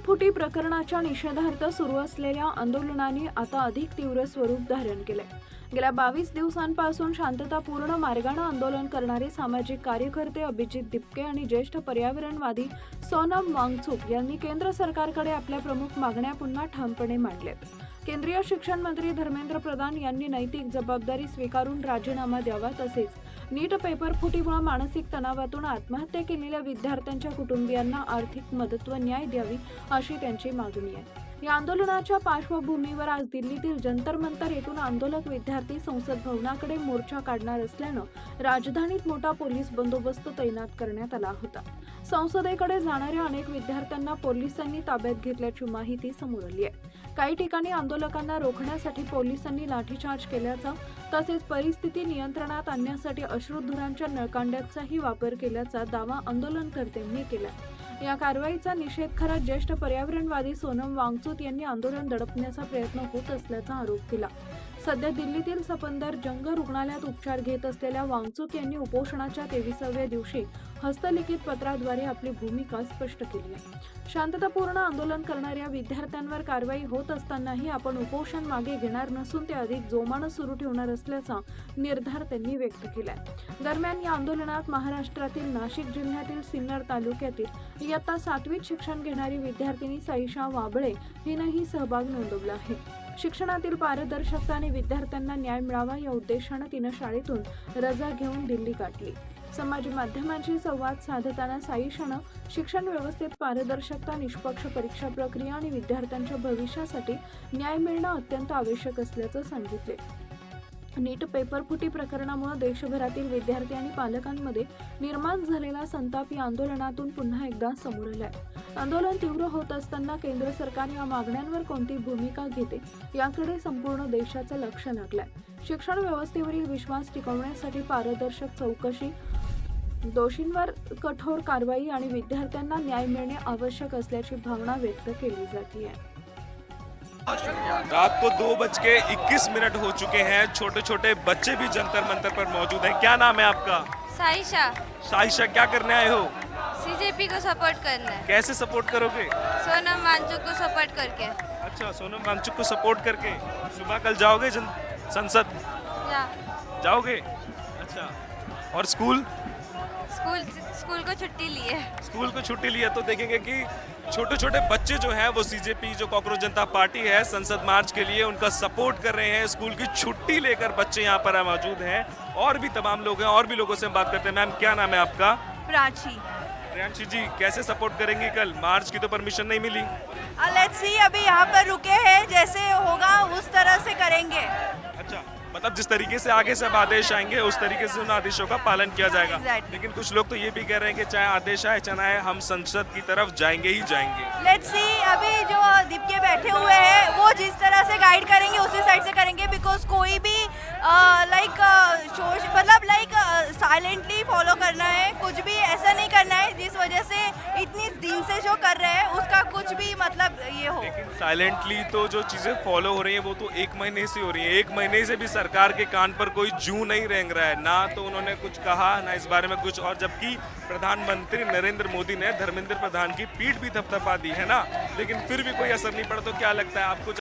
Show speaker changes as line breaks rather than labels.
फुटी प्रकरणाच्या निषेधार्थ सुरू असलेल्या आंदोलनाने आता अधिक तीव्र स्वरूप धारण केले। गेल्या 22 दिवसांपासून शांततापूर्ण मार्गाने आंदोलन करणारे सामाजिक कार्यकर्ते अभिजित दिपके आणि ज्येष्ठ पर्यावरणवादी सोनम वांगचुक यांनी केंद्र सरकारकडे आपल्या प्रमुख मागण्या पुन्हा ठामपणे मांडल्यात। केंद्रीय शिक्षण मंत्री धर्मेंद्र प्रधान यांनी नैतिक जबाबदारी स्वीकारून राजीनामा द्यावा, तसेच नीट पेपर फुटीमुळे मानसिक तणावातून आत्महत्या केलेल्या विद्यार्थ्यांच्या कुटुंबियांना आर्थिक मदत व न्याय द्यावी अशी त्यांची मागणी आहे। या आंदोलनाच्या पार्श्वभूमीवर आज दिल्लीतील जंतर मंतर येथून आंदोलक विद्यार्थी संसद भवनाकडे मोर्चा काढणार असल्यानं राजधानीत मोठा पोलीस बंदोबस्त तैनात करण्यात आला होता। संसदेकडे जाणाऱ्या अनेक विद्यार्थ्यांना पोलिसांनी ताब्यात घेतल्याची माहिती समोर आली आहे। काही ठिकाणी आंदोलकांना रोखण्यासाठी पोलिसांनी लाठीचार्ज केल्याचा, तसेच परिस्थिती नियंत्रणात आणण्यासाठी अश्रुधुरांच्या नळकांड्याचाही वापर केल्याचा दावा आंदोलनकर्त्यांनी केला। या कारवाईचा निषेध करत ज्येष्ठ पर्यावरणवादी सोनम वांगचुक यांनी आंदोलन दडपण्याचा प्रयत्न होत असल्याचा आरोप केला। सध्या दिल्लीतील सफदर जंग रुग्णालयात उपचार घेत असलेल्या वांगचुक यांनी उपोषणाच्या 23व्या दिवशी हस्तलिखित पत्राद्वारे आपली भूमिका स्पष्ट केली आहे। शांततापूर्ण आंदोलन करणाऱ्या विद्यार्थ्यांवर कारवाई होत असतानाही आपण उपोषण मागे घेणार नसून ते अधिक जोमाने सुरू ठेवणार असल्याचा निर्धार त्यांनी व्यक्त केलाय। दरम्यान या आंदोलनात महाराष्ट्रातील नाशिक जिल्ह्यातील सिन्नर तालुक्यातील इयत्ता 7वीत शिक्षण घेणारी विद्यार्थिनी साईशा वाबळे हिनेही सहभाग नोंदवला आहे। शिक्षणातील पारदर्शकता आणि विद्यार्थ्यांना न्याय मिळावा या उद्देशाने तिने शाळेतून रजा घेऊन दिल्ली गाठली। समाज माध्यमांशी संवाद साधताना साईशानं शिक्षण व्यवस्थेत पारदर्शकता, निष्पक्ष परीक्षा प्रक्रिया आणि विद्यार्थ्यांच्या भविष्यासाठी न्याय मिळणं अत्यंत आवश्यक असल्याचं सांगितले। नीट पेपर फुटी प्रकरणामुळे देशभरातील विद्यार्थी आणि पालकांमध्ये निर्माण झालेला संताप या आंदोलनातून पुन्हा एकदा समोर आलाय। आंदोलन तीव्र होत असताना केंद्र सरकार या मागण्यांवर कोणती भूमिका घेते याकडे संपूर्ण देशाचं लक्ष लागलंय। शिक्षण व्यवस्थेवरील विश्वास टिकवण्यासाठी पारदर्शक चौकशी, दोषींवर कठोर कारवाई आणि विद्यार्थ्यांना न्याय मिळणे आवश्यक असल्याची भावना व्यक्त केली जाते।
रात को 2:21 हो चुके हैं। छोटे छोटे बच्चे भी जंतर मंतर पर मौजूद हैं। क्या नाम है आपका?
साइशा।
साइशा, क्या करने आए हो?
सीजेपी को सपोर्ट करना है।
कैसे सपोर्ट करोगे?
सोनम वांगचुक को सपोर्ट करके।
अच्छा, सोनम वांगचुक को सपोर्ट करके। सुबह कल जाओगे संसद? जाओगे? अच्छा, और स्कूल
को छुट्टी ली है।
स्कूल को छुट्टी ली है तो देखेंगे कि छोटे छोटे बच्चे जो हैं वो सीजेपी जो कॉकरोच जनता पार्टी है संसद मार्च के लिए उनका सपोर्ट कर रहे हैं। स्कूल की छुट्टी लेकर बच्चे यहाँ पर मौजूद हैं और भी तमाम लोग हैं। और भी लोगों से हम बात करते हैं। मैम, क्या नाम है आपका?
प्राची।
प्रियांशी जी, कैसे सपोर्ट करेंगी? कल मार्च की तो परमिशन नहीं मिली।
लेट्स सी, अभी यहाँ पर रुके हैं, जैसे होगा उस तरह से करेंगे।
अच्छा, मतलब जिस तरीके से आगे सब आदेश आएंगे उस तरीके से उन आदेशों का पालन किया जाएगा। लेकिन कुछ लोग तो ये भी कह रहे हैं कि चाहे आदेश आए चाहे ना आए, हम संसद की तरफ जाएंगे ही जाएंगे।
लेट्स सी, अभी जो दीपके बैठे हुए हैं वो जिस तरह से गाइड करेंगे उसी साइड से करेंगे। बिकॉज कोई भी साइलेंटली फॉलो करना है, कुछ भी ऐसा नहीं करना है जिस वजह से इतनी दिन से जो कर रहे हैं उसका कुछ भी मतलब ये हो।
लेकिन साइलेंटली तो जो चीजें फॉलो हो रही हैं वो तो 1 महीने से हो रही है। 1 महीने से भी सरकार के कान पर कोई जूं नहीं रेंग रहा है, ना तो उन्होंने कुछ कहा ना इस बारे में कुछ। और जबकि प्रधानमंत्री नरेंद्र मोदी ने धर्मेंद्र प्रधान की पीठ भी थपथपा दी है ना, लेकिन फिर भी कोई असर नहीं पड़ा। तो क्या लगता है आपको?